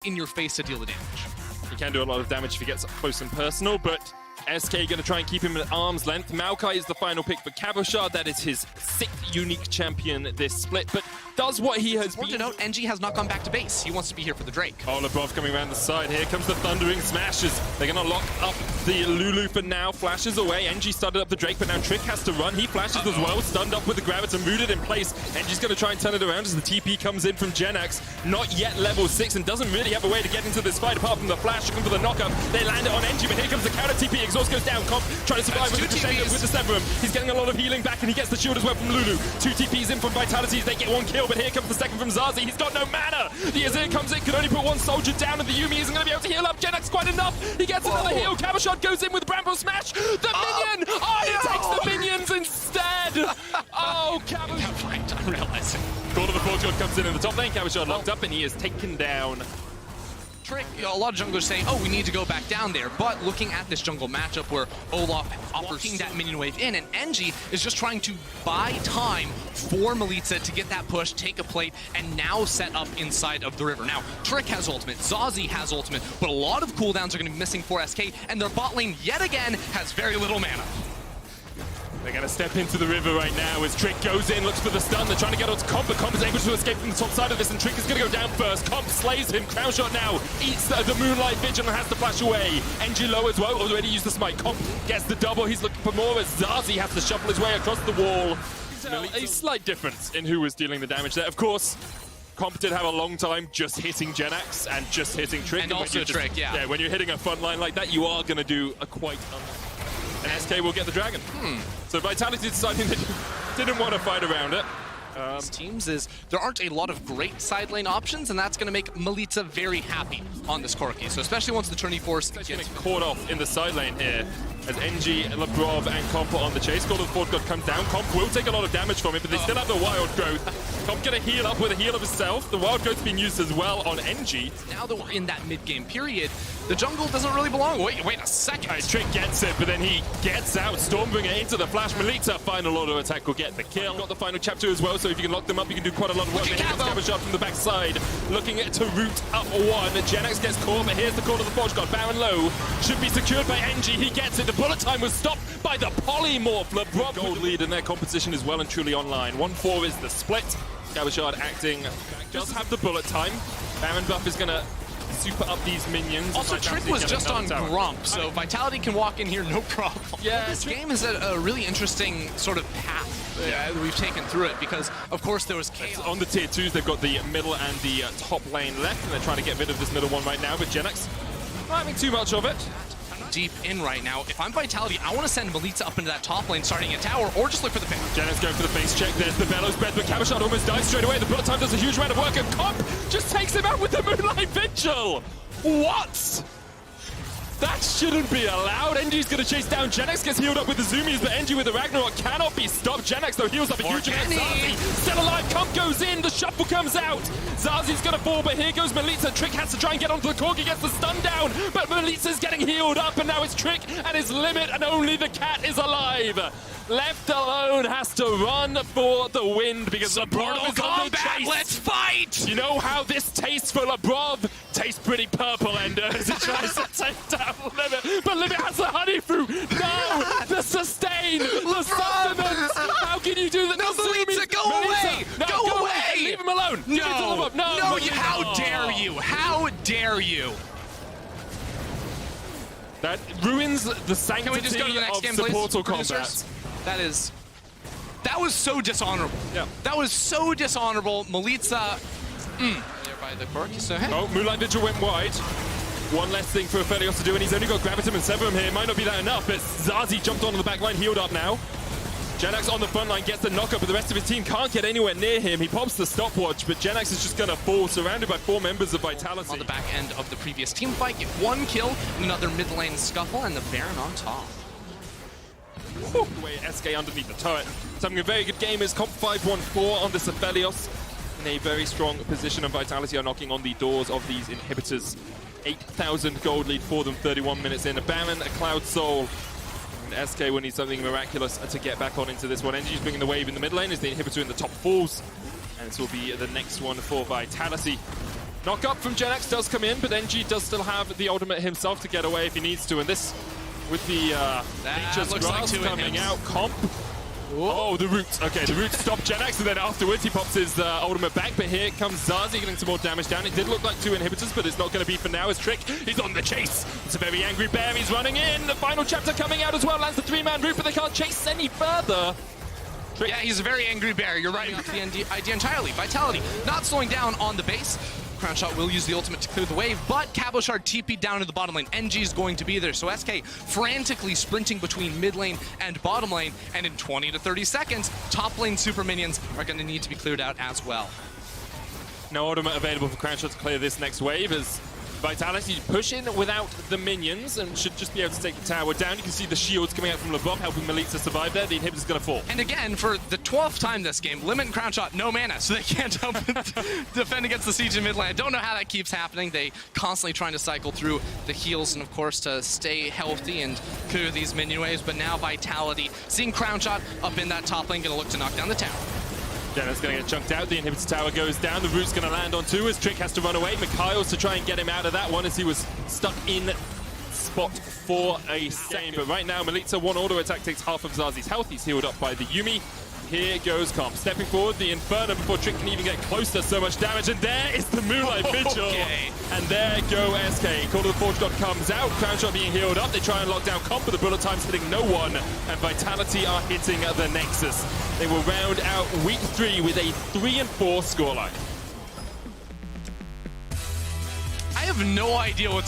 in your face to deal the damage. He can do a lot of damage if he gets up close and personal, but SK going to try and keep him at arm's length. Maokai is the final pick for Cabochard. That is his 6th unique champion this split, but does what he has Important to note, NG has not gone back to base. He wants to be here for the Drake. Oh, Lebrov coming around the side. Here comes the Thundering Smashes. They're going to lock up the Lulu for now. Flashes away. NG started up the Drake, but now Trick has to run. He flashes as well. Stunned up with the Gravita, rooted in place. NG's going to try and turn it around as the TP comes in from Genax. Not yet level 6 and doesn't really have a way to get into this fight apart from the flash. Looking for the knockup. They land it on NG, but here comes the counter TP. Exhaust goes down. Comp trying to survive with the Crescendo with the Severum. He's getting a lot of healing back, and he gets the shield as well from Lulu. 2 TPs in from Vitalities. They get 1 kill, but here comes the second from Zazi. He's got no mana. The Azir comes in, can only put 1 soldier down, and the Yuumi isn't going to be able to heal up Genax quite enough. He gets another heal. Cabochard goes in with Bramble Smash. The minion! Oh, he takes the minions instead! Oh, Cabochard. I'm realizing. Call of the Fortune comes in the top lane. Cabochard locked up, and he is taken down. Trick, a lot of junglers saying, oh, we need to go back down there. But looking at this jungle matchup where Olaf offers that minion wave in, and NG is just trying to buy time for Melitza to get that push, take a plate, and now set up inside of the river. Now, Trick has ultimate, Zazi has ultimate, but a lot of cooldowns are going to be missing for SK, and their bot lane yet again has very little mana. They're going to step into the river right now as Trick goes in, looks for the stun. They're trying to get onto Comp, but Comp is able to escape from the top side of this, and Trick is going to go down first. Comp slays him. Crown Shot now eats the Moonlight Vigil and has to flash away. NG low as well, already used the smite. Comp gets the double. He's looking for more as Zazi has to shuffle his way across the wall. A slight difference in who was dealing the damage there. Of course, Comp did have a long time just hitting Genax and just hitting Trick. And also Trick, yeah. Yeah, when you're hitting a front line like that, you are going to do a quite... And SK will get the dragon. So Vitality deciding they didn't want to fight around it. These teams is there aren't a lot of great side lane options, and that's going to make Melitza very happy on this Corki. So especially once the Tourney Force gets caught off in the side lane here, as NG, Lebrov, and Comp are on the chase. Call of the Fort God comes down. Comp will take a lot of damage from it, but they still have the Wild Growth. Comp gonna heal up with a heal of himself. The Wild Growth's being used as well on NG. Now that we're in that mid-game period, the jungle doesn't really belong. Wait a second. Trick gets it, but then he gets out. Stormbringer into the flash. Melitza, final auto attack, will get the kill. Got the final chapter as well, so if you can lock them up, you can do quite a lot of work. Cabochard from the backside, looking to root up 1. Genax gets caught, but here's the call of the Forge God. Baron low, should be secured by NG. He gets it. The bullet time was stopped by the polymorph. Lebrov gold lead, and their competition is well and truly online. 1-4 is the split. Cabochard acting, does have the bullet time. Baron buff is gonna super up these minions. Also, Trick was just on Grump, so Vitality can walk in here no problem. Yeah, this game is a really interesting sort of path we've taken through it, because of course there was chaos. On the tier 2s, they've got the middle and the top lane left, and they're trying to get rid of this middle one right now, but Genax not having too much of it. Deep in right now. If I'm Vitality, I want to send Melitza up into that top lane, starting a tower, or just look for the pick. Genax going for the face check. There's the Bellows breath, but Cabochard almost dies straight away. The bullet time does a huge amount of work, and Comp just takes him out with the Moonlight Vigil. What? That shouldn't be allowed. NG's going to chase down. Genax gets healed up with the Zoomies, but NG with the Ragnarok cannot be stopped. Genax, though, heals up a huge amount. Zazi still alive. Comp goes in. The shuffle comes out. Zazi's going to fall, but here goes Melitza. Trick has to try and get onto the Corgi, gets the stun down, but Melitza's getting healed up, and now it's Trick and his limit, and only the cat is alive. Left alone, has to run for the wind because Lebrov is on the chase. Let's fight! You know how this tastes for Lebrov? Tastes pretty purple, Ender, as he tries to take down Limit. But Limit has the honey fruit. No! The sustain! The sustenance! How can you do that? No, Melitza, go away! No, go away! Leave him alone! No! No, how dare you! How dare you! That ruins the sanctity Can we just go to the next of game, supportal please? combat. That was so dishonorable. Yeah. That was so dishonorable. Melitza, there by the Corki, so hey. Oh, Moonlight Vigil went wide. One less thing for Aphelios to do, and he's only got Gravitum and Severum here. Might not be that enough, but Zazi jumped onto the back line, healed up now. Genax on the front line gets the knockup, but the rest of his team can't get anywhere near him. He pops the stopwatch, but Genax is just going to fall, surrounded by 4 members of Vitality. On the back end of the previous team fight, get 1 kill, another mid lane scuffle, and the Baron on top. Away SK underneath the turret. It's having a very good game as Comp 5-1-4 on this Aphelios. In a very strong position, and Vitality are knocking on the doors of these inhibitors. 8,000 gold lead for them, 31 minutes in. A Baron, a Cloud Soul. And SK will need something miraculous to get back on into this one. NG's bringing the wave in the mid lane as the inhibitor in the top falls. And this will be the next one for Vitality. Knock up from Genex does come in, but NG does still have the ultimate himself to get away if he needs to. And this, with the Nature's looks like Grass two coming inhibs. out, Comp. Oh, the roots. Okay, the roots stop Genex, and then afterwards he pops his ultimate back. But here comes Zazie getting some more damage down. It did look like 2 inhibitors, but it's not going to be for now as Trick. He's on the chase. It's a very angry bear. He's running in. The final chapter coming out as well. Lands the 3-man root, but they can't chase any further. Yeah, he's a very angry bear. You're right off the idea entirely. Vitality not slowing down on the base. Crownshot will use the ultimate to clear the wave, but Cabochard TP'd down to the bottom lane. NG is going to be there, so SK frantically sprinting between mid lane and bottom lane, and in 20 to 30 seconds, top lane super minions are going to need to be cleared out as well. No ultimate available for Crownshot to clear this next wave as Vitality push in without the minions and should just be able to take the tower down. You can see the shields coming out from above, helping Melitza survive there. The inhibitor's going to fall. And again, for the 12th time this game, Limit and Crownshot, no mana, so they can't help defend against the siege in mid lane. I don't know how that keeps happening. They constantly trying to cycle through the heals and, of course, to stay healthy and clear these minion waves. But now Vitality, seeing Crownshot up in that top lane, going to look to knock down the tower. Jenna's going to get chunked out. The inhibitor tower goes down. The root's going to land on 2 as Trick has to run away. Mikhail's to try and get him out of that one as he was stuck in spot for a second. But right now, Melitza, one auto attack takes half of Zazie's health. He's healed up by the Yuumi. Here goes Comp. Stepping forward, the Inferno before Trick can even get close to so much damage. And there is the Moonlight Vigil. Okay. And there go SK. Call of the Forge God comes out. Crownshot being healed up. They try and lock down Comp, but the bullet time's hitting no one. And Vitality are hitting the Nexus. They will round out week 3 with a 3-4 scoreline. I have no idea what's